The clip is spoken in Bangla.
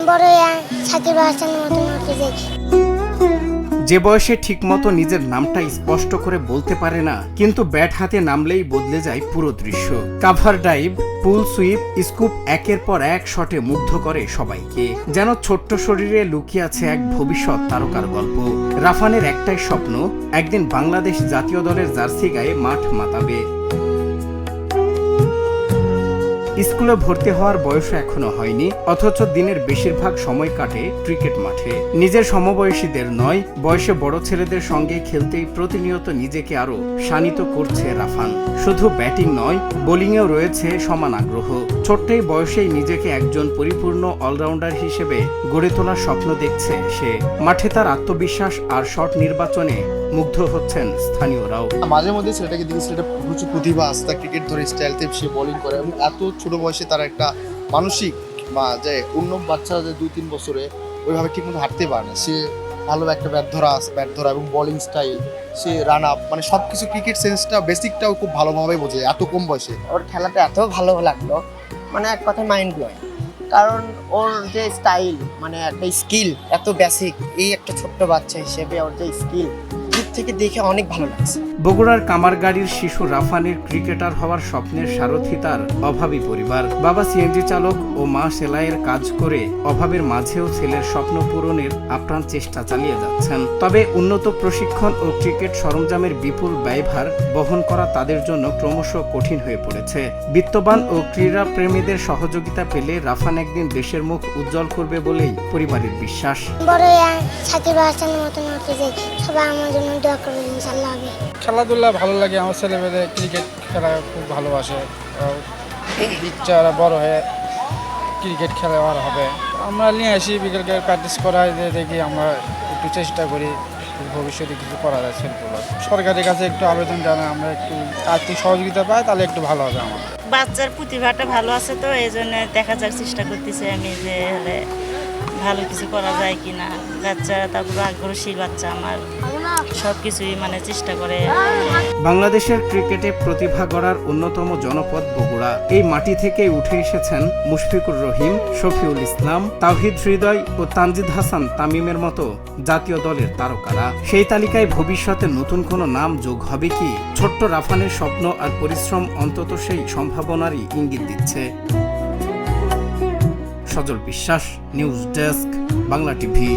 বড় হয়ে সাকিব হাসানের মতন হতে চাই। যে বয়সে ঠিকমতো নিজের নামটা স্পষ্ট করে বলতে পারে না, কিন্তু ব্যাট হাতে নামলেই বদলে যায় পুরো দৃশ্য। কাভার ডাইভ, পুল সুইপ, স্কুপ একের পর এক শটে মুগ্ধ করে সবাইকে। যেন ছোট্ট শরীরে লুকিয়ে আছে এক ভবিষ্যৎ তারকার গল্প। রাফানের একটাই স্বপ্ন, একদিন বাংলাদেশ জাতীয় দলের জার্সি গায়ে মাঠ মাতাবে। স্কুলে ভর্তি হওয়ার বয়স এখনো হয়নি, অথচ দিনের বেশিরভাগ সময় কাটে ক্রিকেট মাঠে। নিজের সমবয়সীদের নয়, বয়সে বড় ছেলেদের সঙ্গে খেলতেই প্রতিনিয়ত নিজেকে আরো শানিত করছে রাফান। শুধু ব্যাটিং নয়, বোলিংয়েও রয়েছে সমান আগ্রহ। ছোট্ট এই বয়সেই নিজেকে একজন পরিপূর্ণ অলরাউন্ডার হিসেবে গড়ে তোলার স্বপ্ন দেখছে সে। মাঠে তার আত্মবিশ্বাস আর শট নির্বাচনে মুগ্ধ হচ্ছেন স্থানীয়রাও। মাঝে মধ্যে ছেলেটাকে দেখি, ছেলেটা প্রচুর প্রতিভা আছে, তার ক্রিকেট ধরে স্টাইলতে সে বোলিং করে এবং এত ছোট বয়সে তার একটা মানসিক বা যে অন্য বাচ্চারা যে 2-3 বছরে ওইভাবে ঠিকমতো হাঁটতে পারে না, সে ভালো একটা ব্যাট ধরা এবং বোলিং স্টাইল, সে রান আপ, মানে সব কিছু ক্রিকেট সেন্সটা বেসিকটাও খুব ভালোভাবে বোঝে এত কম বয়সে। ওর খেলাটা এত ভালো লাগলো, মানে এক কথায় মাইন্ড ব্লোয়িং। কারণ ওর যে স্টাইল, মানে একটা স্কিল, এত বেসিক, এই একটা ছোট্ট বাচ্চা হিসেবে ওর যে স্কিল, দূর থেকে দেখে অনেক ভালো লাগছে। বগুড়ার কামারগাড়ির শিশু রাফানের ক্রিকেটার হওয়ার স্বপ্নের সারথি তার অভাবী পরিবার। বাবা সিএনজি চালক ও মা সেলাইয়ের কাজ করে অভাবের মাঝেও ছেলের স্বপ্ন পূরণের আপ্রাণ চেষ্টা চালিয়ে যাচ্ছেন। তবে উন্নত প্রশিক্ষণ ও ক্রিকেট সরঞ্জামের বিপুল ব্যয়ভার বহন করা তাদের জন্য ক্রমশ কঠিন হয়ে পড়েছে। বিত্তবান ও ক্রীড়া প্রেমীদের সহযোগিতা পেলে রাফান একদিন দেশের মুখ উজ্জ্বল করবে বলেই পরিবারের বিশ্বাস। বড় হয়ে সাকিব হাসানের মতন হতে চাই। সবাই আমার জন্য দোয়া করবেন, ইনশাআল্লাহ হবে। খেলাধুলা ভালো লাগে, আমার ছেলেমেয়েদের ক্রিকেট খেলা খুব ভালোবাসে। ইচ্ছা ওরা বড় হয়ে ক্রিকেট খেলোয়াড় হবে। আমরা নিয়ে আসি, বিকেলকে প্র্যাকটিস করাই যে দেখি, আমরা একটু চেষ্টা করি ভবিষ্যতে কিছু করা যায় ছেলেগুলো। সরকারের কাছে একটু আবেদন জানাই, আমরা একটু আর্থিক সহযোগিতা পাই তাহলে একটু ভালো হবে আমার। বাচ্চার প্রতিভাটা ভালো আছে, তো এই জন্য দেখা যাক, চেষ্টা করতেছি আমি যে হলে ভালো কিছু করা যায় কিনা। বাচ্চা তারপর আগ্রহী বাচ্চা আমার, সব কিছুই মানে চেষ্টা করে। বাংলাদেশের ক্রিকেটে প্রতিভা গড়ার অন্যতম জনপদ বগুড়া। এই মাটি থেকেই উঠে এসেছেন মুশফিকুর রহিম, শফিউল ইসলাম, তাওহিদ হৃদয় ও তানজিদ হাসান তামিমের মতো জাতীয় দলের তারকারা। সেই তালিকায় ভবিষ্যতে নতুন কোনো নাম যোগ হবে কি? ছোট্ট রাফানের স্বপ্ন আর পরিশ্রম অন্তত সেই সম্ভাবনারই ইঙ্গিত দিচ্ছে। সজল বিশ্বাস, নিউজ ডেস্ক, বাংলা টিভি।